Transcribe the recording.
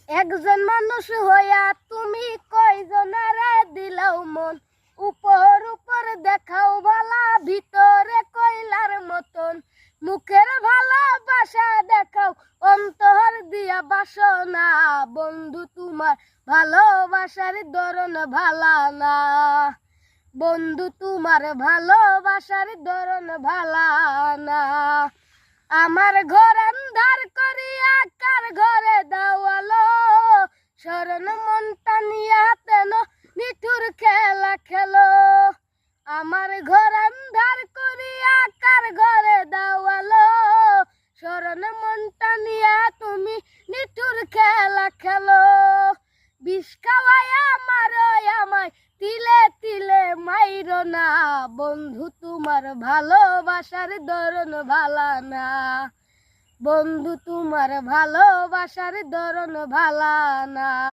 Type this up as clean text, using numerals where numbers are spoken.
একজন মানুষ হইয়া তুমি কয়জনারে দিলাও মন, উপর উপর দেখাও ভালা, ভিতরে কইলার মতন। মুখের ভালোবাসা দেখাও, অন্তর দিয়া বাসনা। বন্ধু তোমার ভালোবাসার ধরন ভালা না, বন্ধু তোমার ভালোবাসার ধরন ভালা না। আমার ঘর আন্ধার করিয়া কার ঘরে দাওয়ালো, শরণ মনটা নিয়া তেন নিঠুর খেলা খেলো। আমার ঘর আন্ধার করিয়া কার ঘরে দাওয়ালো, শরণ মনটা নিয়া তুমি নিঠুর খেলা খেলো। বিষ খাওয়াইয়া মারো আমায়, তিলে তিলে মাইরো না। বন্ধু তোমার ভালোবাসার ধরন ভালা না, বন্ধু তোমার ভালোবাসার ধরন ভালা না।